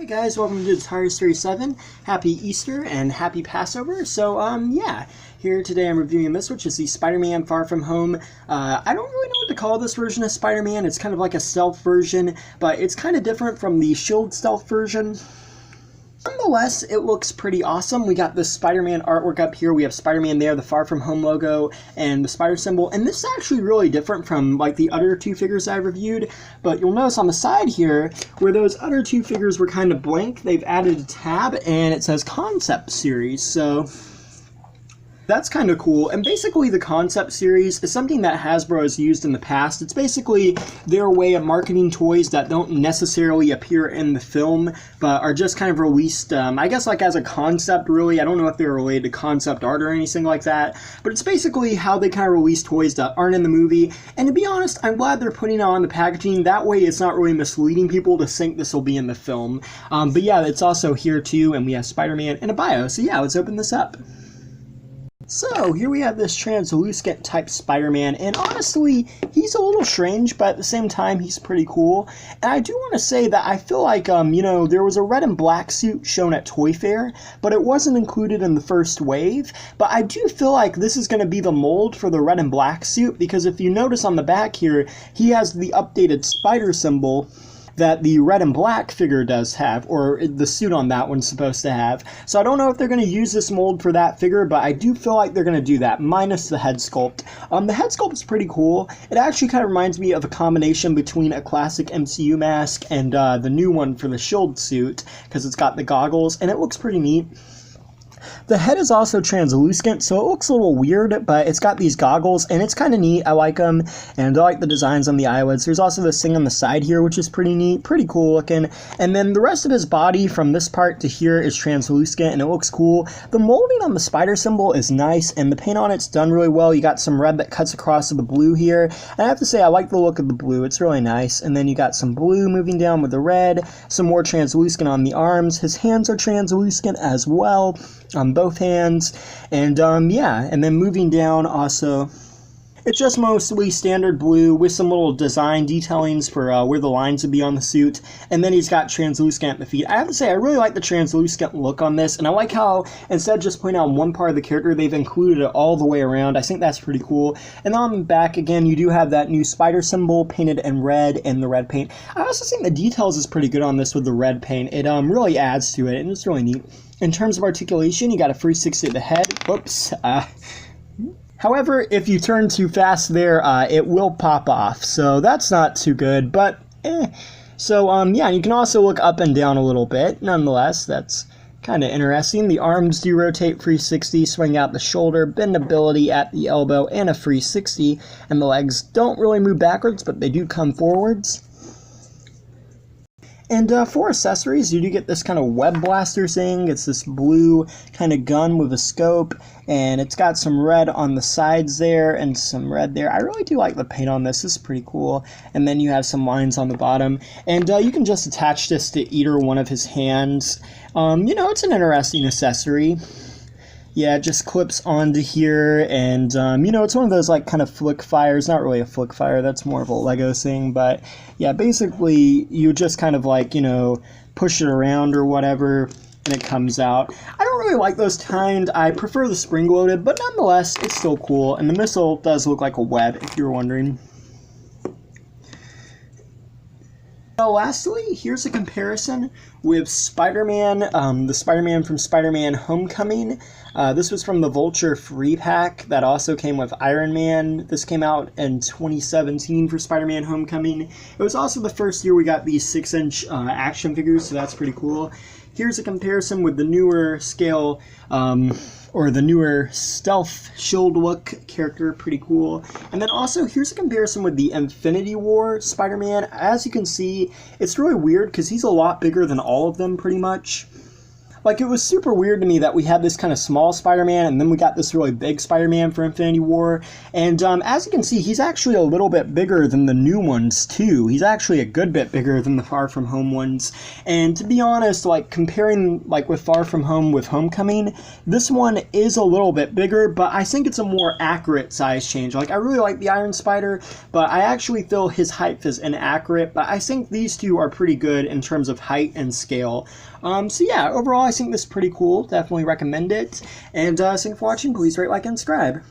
Hey guys, welcome to Toy Story 7. Happy Easter and happy Passover. So, yeah, here today I'm reviewing this, which is the Spider-Man Far From Home. I don't really know what to call this version of Spider-Man. It's kind of like a stealth version, but it's kind of different from the Shield stealth version. Nonetheless, it looks pretty awesome. We got this Spider-Man artwork up here. We have Spider-Man there, the Far From Home logo, and the spider symbol. And this is actually really different from like the other two figures I reviewed. But you'll notice on the side here, where those other two figures were kind of blank, they've added a tab and it says Concept Series. So that's kind of cool. And basically the Concept Series is something that Hasbro has used in the past. It's basically their way of marketing toys that don't necessarily appear in the film, but are just kind of released, I guess like as a concept really. I don't know if they're related to concept art or anything like that, but it's basically how they kind of release toys that aren't in the movie. And to be honest, I'm glad they're putting it on the packaging. That way it's not really misleading people to think this will be in the film. But yeah, it's also here too, and we have Spider-Man and a bio. So yeah, let's open this up. So, here we have this translucent type Spider-Man, and honestly, he's a little strange, but at the same time, he's pretty cool. And I do want to say that I feel like, there was a red and black suit shown at Toy Fair, but it wasn't included in the first wave. But I do feel like this is going to be the mold for the red and black suit, because if you notice on the back here, he has the updated spider symbol that the red and black figure does have, or the suit on that one's supposed to have. So I don't know if they're going to use this mold for that figure, but I do feel like they're going to do that, minus the head sculpt. The head sculpt is pretty cool. It actually kind of reminds me of a combination between a classic MCU mask and the new one for the Shield suit, because it's got the goggles, and it looks pretty neat. The head is also translucent, so it looks a little weird, but it's got these goggles, and it's kind of neat. I like them, and I like the designs on the eyelids. There's also this thing on the side here, which is pretty neat, pretty cool looking. And then the rest of his body, from this part to here, is translucent, and it looks cool. The molding on the spider symbol is nice, and the paint on it's done really well. You got some red that cuts across to the blue here. And I have to say, I like the look of the blue. It's really nice. And then you got some blue moving down with the red, some more translucent on the arms. His hands are translucent as well, on both hands, and yeah, and then moving down also, it's just mostly standard blue with some little design detailings for where the lines would be on the suit, and then he's got translucent at the feet. I have to say, I really like the translucent look on this, and I like how instead of just putting on one part of the character, they've included it all the way around. I think that's pretty cool. And on the back, again, you do have that new spider symbol painted in red and the red paint. I also think the details is pretty good on this with the red paint. It really adds to it, and it's really neat. In terms of articulation, you got a 360 at the head. Whoops. However, if you turn too fast there, it will pop off. So that's not too good, but So, yeah, you can also look up and down a little bit. Nonetheless, that's kind of interesting. The arms do rotate 360, swing out the shoulder, bendability at the elbow, and a 360. And the legs don't really move backwards, but they do come forwards. And for accessories, you do get this kind of web blaster thing. It's this blue kind of gun with a scope, and it's got some red on the sides there and some red there. I really do like the paint on this. This is pretty cool. And then you have some lines on the bottom. And you can just attach this to either one of his hands. It's an interesting accessory. Yeah, it just clips onto here, and, it's one of those, like, kind of flick fires. Not really a flick fire, that's more of a Lego thing, but, yeah, basically, you just kind of, like, push it around or whatever, and it comes out. I don't really like those kind. I prefer the spring-loaded, but nonetheless, it's still cool, and the missile does look like a web, if you were wondering. Lastly, here's a comparison with Spider-Man, the Spider-Man from Spider-Man Homecoming. This was from the Vulture free pack that also came with Iron Man. This came out in 2017 for Spider-Man Homecoming. It was also the first year we got these 6-inch action figures, so that's pretty cool. Here's a comparison with the newer scale, or the newer stealth shield look character, pretty cool. And then also, here's a comparison with the Infinity War Spider-Man. As you can see, it's really weird because he's a lot bigger than all of them, pretty much. like, it was super weird to me that we had this kind of small Spider-Man, and then we got this really big Spider-Man for Infinity War. And as you can see, he's actually a little bit bigger than the new ones, too. He's actually a good bit bigger than the Far From Home ones. And to be honest, like, comparing, like, with Far From Home with Homecoming, this one is a little bit bigger, but I think it's a more accurate size change. Like, I really like the Iron Spider, but I actually feel his height is inaccurate, but I think these two are pretty good in terms of height and scale. So yeah, overall I think this is pretty cool. Definitely recommend it. And thanks for watching. Please rate, like, and subscribe.